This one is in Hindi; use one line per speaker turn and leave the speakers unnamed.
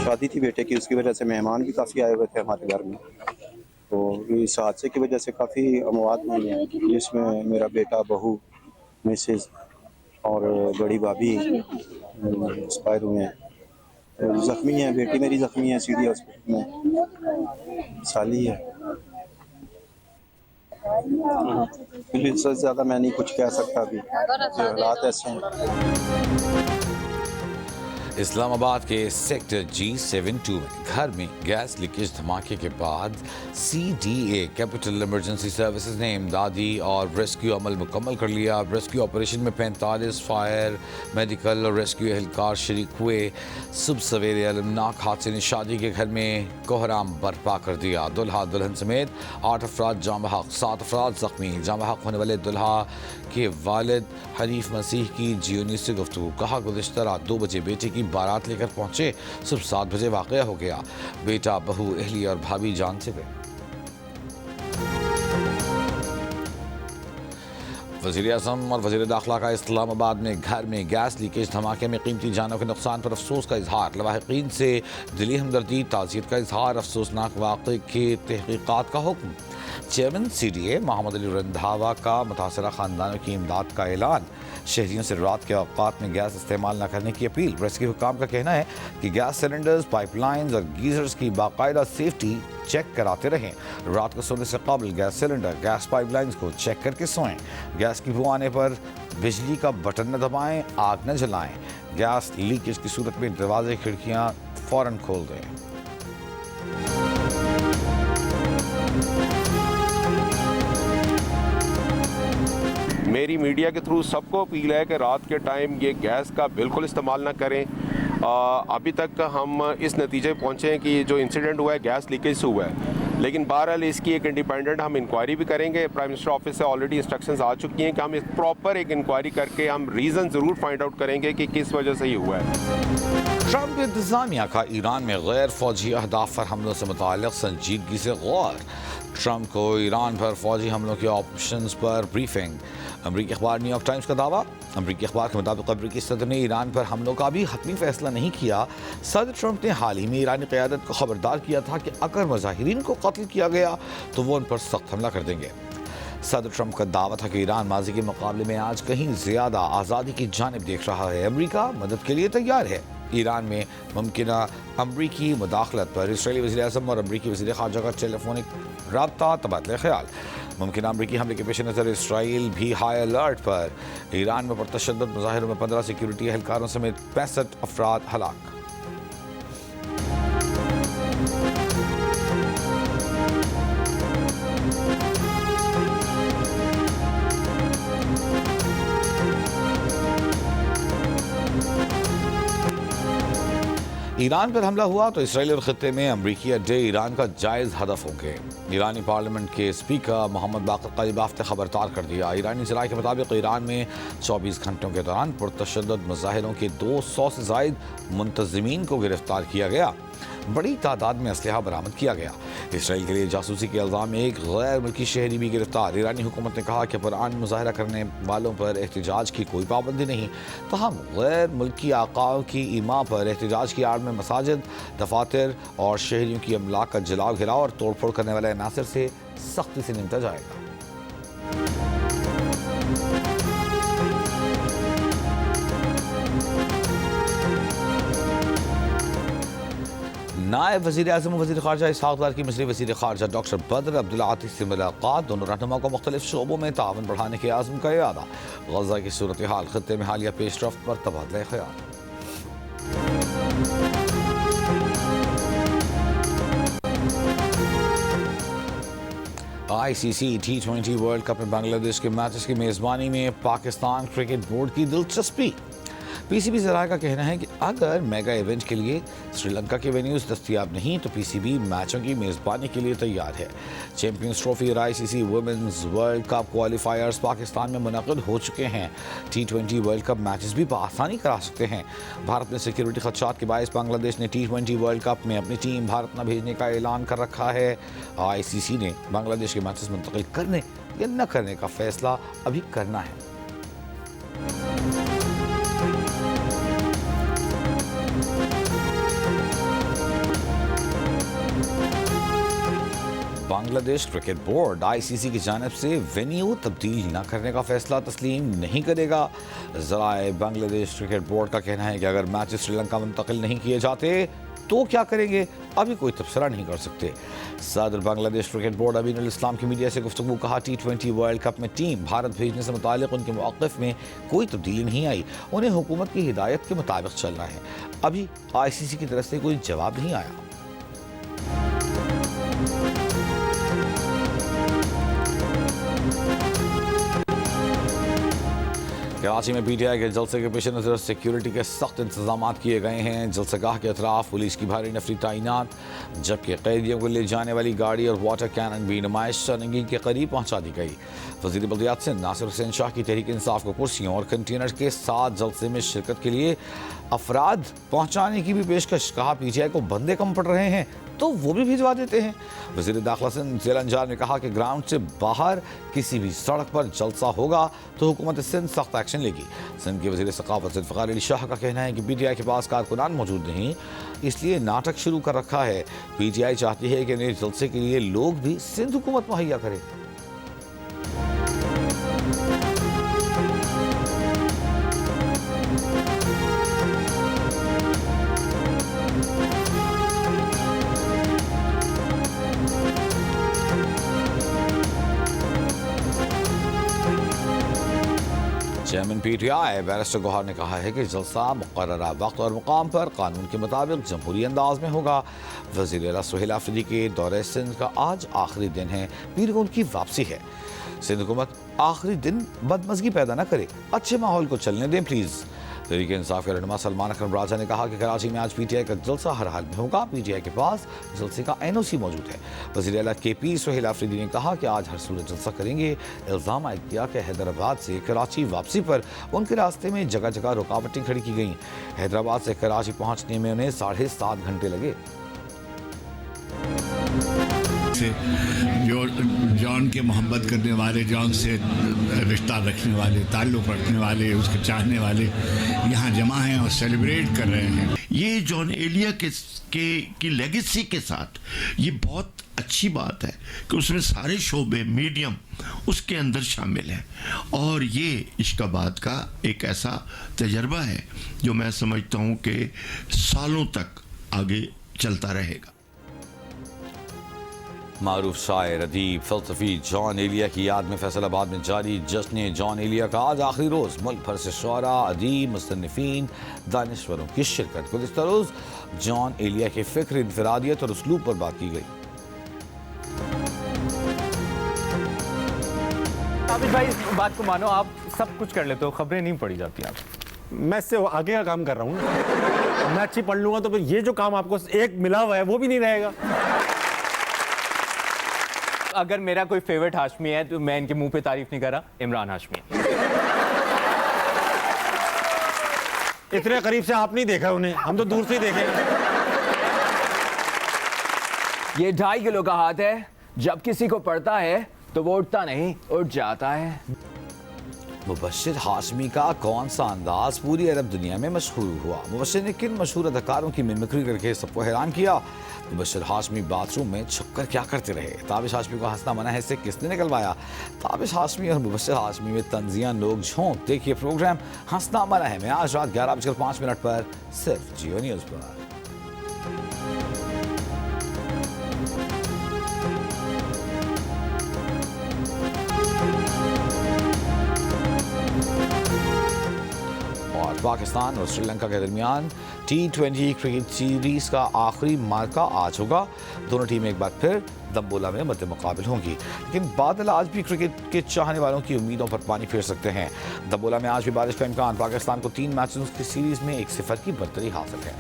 शादी थी बेटे की, उसकी वजह से मेहमान भी काफ़ी आए हुए थे हमारे घर में। तो इस हादसे की वजह से काफ़ी अमवात हुई हैं, जिसमें मेरा बेटा, बहू, मिसेज़ और बड़ी भाभी एक्सपायर हुए हैं। तो ज़ख्मी हैं, बेटी मेरी ज़ख्मी है, सीधी हॉस्पिटल में, साली है। इससे ज़्यादा मैं नहीं कुछ कह सकता अभी, जो हालात ऐसे हैं।
इस्लामाबाद के सेक्टर G72 में घर में गैस लीकेज धमाके के बाद CDA कैपिटल इमरजेंसी सर्विसेज ने इमदादी और रेस्क्यू अमल मुकम्मल कर लिया। रेस्क्यू ऑपरेशन में 45 फायर, मेडिकल और रेस्क्यू एहलकार शरीक हुए। सुबह सवेरे अलमनाक हादसे ने शादी के घर में कोहराम बर्पा कर दिया। दुल्हा दुल्हन समेत 8 अफराद जाँ बहक, 7 अफराद जख्मी। जाँ बहक होने वाले दुल्हा के वालिद हनीफ मसीह की GNews से गुफ्तगू। कहा, गुज़िश्ता रात 2 बजे बेटे की बारात लेकर पहुंचे, सुबह 7 बजे वाक़या हो गया। बेटा, बहू, अहली और भाभी जान से गए। वज़ीर-ए-आज़म और वज़ीर दाखिला का इस्लामाबाद में घर में गैस लीकेज धमाके में कीमती जानों के नुकसान पर अफसोस का इजहार। लवाहिकीन से दिली हमदर्दी, ताज़ियत का इजहार। अफसोसनाक वाक़े की तहक़ीक़ात का हुक्म। चेयरमैन CDA मोहम्मद अली रंधावा का मुतासरा ख़ानदानों की इमदाद का ऐलान। शहरियों से रात के औक़ात में गैस इस्तेमाल न करने की अपील। रेस्क्यू हुक्काम का कहना है कि गैस सिलेंडर्स, पाइपलाइंस और गीज़र्स की बाकायदा सेफ्टी चेक कराते रहें। रात को सोने से कबल गैस सिलेंडर, गैस पाइपलाइंस को चेक करके सोएं। गैस की बू आने पर बिजली का बटन न दबाएं, आग न जलाएं। गैस लीकेज की सूरत में दरवाजे, खिड़कियाँ फ़ौरन खोल दें।
मेरी मीडिया के थ्रू सबको अपील है कि रात के टाइम ये गैस का बिल्कुल इस्तेमाल ना करें। अभी तक हम इस नतीजे पे पहुँचे हैं कि जो इंसिडेंट हुआ है गैस लीकेज से हुआ है, लेकिन बहरहाल इसकी एक इंडिपेंडेंट हम इंक्वायरी भी करेंगे। प्राइम मिनिस्टर ऑफिस से ऑलरेडी इंस्ट्रक्शंस आ चुकी हैं कि हम एक प्रॉपर एक इंक्वायरी करके हम रीज़न ज़रूर फाइंड आउट करेंगे कि किस वजह से ये हुआ है।
ट्रंप इंतजामिया का ईरान में गैर फौजी अहदाफ पर हमलों से मुताल्लिक़ संजीदगी से गौर। ट्रंप को ईरान पर फौजी हमलों के ऑप्शंस पर ब्रीफिंग। अमरीकी अखबार न्यूयॉर्क टाइम्स का दावा। अमरीकी अखबार के मुताबिक अमरीकी सदर ने ईरान पर हमलों का भी हतमी फैसला नहीं किया। सदर ट्रंप ने हाल ही में ईरानी क़यादत को खबरदार किया था कि अगर मुजाहिरीन को कत्ल किया गया तो वो उन पर सख्त हमला कर देंगे। सदर ट्रंप का दावा था कि ईरान माजी के मुकाबले में आज कहीं ज़्यादा आज़ादी की जानिब देख रहा है। अमरीका मदद के लिए तैयार है। ईरान में मुमकिना अमरीकी मुदाखलत पर इसराइली वज़ीर-ए-आज़म और अमरीकी वज़ीर ख़ारजा का टेलीफोनिक रब्ता, तबादला ख्याल। मुमकिना अमरीकी हमले के पेश नज़र इसराइल भी हाई अलर्ट पर। ईरान में पुरतशद्दुद मुज़ाहिरों में 15 सिक्योरिटी एहलकारों समेत 65 अफराद हलाक। ईरान पर हमला हुआ तो इसराइल और ख़त्ते में अमरीकी अड्डे ईरान का जायज़ हदफ होंगे। ईरानी पार्लियामेंट के स्पीकर मोहम्मद बाक़र क़लीबाफ़ ने खबरदार कर दिया। ईरानी ज़राए के मुताबिक ईरान में 24 घंटों के दौरान पुरतशद्दुद मुज़ाहिरों के 200 से ज़ायद मुंतज़िमीन को गिरफ्तार किया गया। बड़ी तादाद में असलहा बरामद किया गया। इसराइल के लिए जासूसी के इल्ज़ाम में एक गैर मुल्की शहरी भी गिरफ्तार। ईरानी हुकूमत ने कहा कि पुरान मुज़ाहरा करने वालों पर एहतजाज की कोई पाबंदी नहीं, तहम गैर मुल्की आकाओं की ईमा पर एहतजाज की आड़ में मसाजिद, दफातर और शहरियों की अमलाक का जलाओ घिराव और तोड़ फोड़ करने वाले अनासर से सख्ती से निपटा जाएगा। नायब वज़ीर-ए-आज़म और वज़ीर ख़ारजा इसहाक़ डार की मिस्री वज़ीर ख़ारजा डॉक्टर बदर अब्दुल आतिश से मुलाकात। दोनों रहनुमा को मुख्तलिफ शोबों में ताउन बढ़ाने के आज़म का इरादा। गज़ा की सूरत हाल, ख़त्ते में हालिया पेशरफ्त पर तबादला ख़याल। ICC T20 वर्ल्ड कप में बांग्लादेश के मैचेस की मेज़बानी में पाकिस्तान क्रिकेट बोर्ड की दिलचस्पी। PCB ज़राए का कहना है कि अगर मेगा इवेंट के लिए श्रीलंका के वेन्यूज़ दस्तयाब नहीं तो PCB मैचों की मेज़बानी के लिए तैयार है। चैंपियंस ट्रॉफी और ICC women's world cup qualifiers Pakistan में मुनक़िद हो चुके हैं। T20 वर्ल्ड कप मैचेस भी बआसानी करा सकते हैं। भारत में सिक्योरिटी खदशात के बायस बांग्लादेश ने T20 वर्ल्ड कप में अपनी टीम भारत न भेजने का ऐलान कर रखा है। ICC ने बांग्लादेश के मैचेस मुंतकिल करने या न करने का फैसला अभी करना है। बांग्लादेश क्रिकेट बोर्ड ICC की जानिब से वेन्यू तब्दील न करने का फैसला तस्लीम नहीं करेगा। ज़राए बांग्लादेश क्रिकेट बोर्ड का कहना है कि अगर मैचेस श्रीलंका मुंतकिल नहीं किए जाते तो क्या करेंगे, अभी कोई तबसरा नहीं कर सकते। सदर बांग्लादेश क्रिकेट बोर्ड अमीन उल इस्लाम की मीडिया से गुफ्तगू कहा, T20 वर्ल्ड कप में टीम भारत भेजने से मुतालिक उनके मौक़िफ़ में कोई तब्दीली नहीं आई। उन्हें हुकूमत की हिदायत के मुताबिक चलना है। अभी ICC की तरफ से कोई जवाब नहीं आया। कराची में PTI के जलसे के पेश नज़र सिक्योरिटी के सख्त इंतजाम किए गए हैं। जलसेगाह के अतराफ पुलिस की भारी नफरी तैनात, जबकि कैदियों को ले जाने वाली गाड़ी और वाटर कैनन भी नुमाइश रंगीन के करीब पहुंचा दी गई। वज़ीर बल्दियात सिंध नासिर हुसैन शाह की तहरीक इंसाफ को कुर्सियों और कंटेनर के साथ जलसे में शिरकत के लिए अफराद पहुँचाने की भी पेशकश। कहा, PTI को बंदे कम पड़ रहे हैं तो वो भी भिजवा देते हैं। वज़ीर दाखिला सिंध ज़ैल अंजार ने कहा कि ग्राउंड से बाहर किसी भी सड़क पर जलसा होगा तो हुकूमत सिंध सख्त एक्शन लेगी। सिंध के वज़ीर सक़ाफ़त ज़ुल्फ़िकार अली शाह का कहना है कि PTI के पास कारकुनान मौजूद नहीं, इसलिए नाटक शुरू कर रखा है। PTI चाहती है कि नए जलसे के लिए लोग भी सिंध हुकूमत मुहैया करे। चेयरमैन PTI बैरिस्टर गौहर ने कहा है कि जलसा मुक़र्ररा वक्त और मुकाम पर कानून के मुताबिक जमहूरी अंदाज में होगा। वज़ीर आला सुहेल आफरीदी के दौरे सिंध का आज आखिरी दिन है, पीर को उनकी वापसी है। सिंध हुकूमत आखिरी दिन बदमज़गी पैदा न करे, अच्छे माहौल को चलने दें प्लीज़। तहरीक इंसाफ के रहनुमा सलमान अकरम राजा ने कहा कि कराची में आज PTI का जलसा हर हाल में होगा। PTI के पास जलसे का NOC मौजूद है। वज़ीर आला KP सुहेल आफरीदी ने कहा कि आज हर सूरत जलसा करेंगे। इल्ज़ाम आयद किया कि हैदराबाद से कराची वापसी पर उनके रास्ते में जगह जगह रुकावटें खड़ी की गईं। हैदराबाद से कराची पहुँचने में उन्हें 7.5 घंटे लगे।
से जो जॉन के मोहब्बत करने वाले, जॉन से रिश्ता रखने वाले, ताल्लुक़ रखने वाले, उसके चाहने वाले यहाँ जमा हैं और सेलिब्रेट कर रहे हैं।
ये जॉन एलिया की लेगेसी के साथ ये बहुत अच्छी बात है कि उसमें सारे शोबे मीडियम उसके अंदर शामिल हैं और ये इश्काबाद का एक ऐसा तजर्बा है जो मैं समझता हूँ कि सालों तक आगे चलता रहेगा।
मारूफ शायर, अदीब, फ़लसफ़ी जॉन एलिया की याद में फैसलाबाद में जारी जश्न जॉन एलिया का आज आखिरी रोज़। मुल्क भर से शुअरा, अदीब, मुसन्निफ़ीन, दानिश्वरों की शिरकत। गुज़िश्ता रोज़ जॉन एलिया के फ़िक्र, इन्फरादियत और उसलूब पर बात की गई।
आबिद भाई, इस बात को मानो, आप सब कुछ कर लेते हो, खबरें नहीं पढ़ी जाती आप।
मैं इससे आगे का काम कर रहा हूँ। मैं अच्छी पढ़ लूँगा तो फिर ये जो काम आपको एक मिला हुआ है वो भी नहीं रहेगा।
अगर मेरा कोई फेवरेट हाशमी है तो मैं इनके मुंह पे तारीफ नहीं कर रहा, इमरान हाशमी।
इतने करीब से आप नहीं देखा उन्हें, हम तो दूर से ही देखे।
ये 2.5 किलो का हाथ है, जब किसी को पड़ता है तो वो उठता नहीं, उठ जाता है।
मुबश्शिर हाशमी का कौन सा अंदाज पूरी अरब दुनिया में मशहूर हुआ। मुबश्शिर ने किन मशहूर अदाकारों की मिमिक्री करके सबको हैरान किया। मुबश्शिर हाशमी बाथरूम में छुपकर क्या करते रहे। ताबिश हाशमी को हंसना मना है, इससे किसने निकलवाया। ताबिश हाशमी और मुबश्शिर हाशमी में तंजियां नोक झोंक। देखिए प्रोग्राम हंसना मना है में आज रात 11:05 पर सिर्फ जियो न्यूज़ पर। पाकिस्तान और श्रीलंका के दरमियान T20 क्रिकेट सीरीज का आखिरी मार्का आज होगा। दोनों टीमें एक बार फिर दम्बोला में मद्दे मुकाबिल होंगी, लेकिन बादल आज भी क्रिकेट के चाहने वालों की उम्मीदों पर पानी फेर सकते हैं। दम्बोला में आज भी बारिश का इम्कान। पाकिस्तान को 3 मैचों की सीरीज में 1-0 की बढ़तरी हासिल है।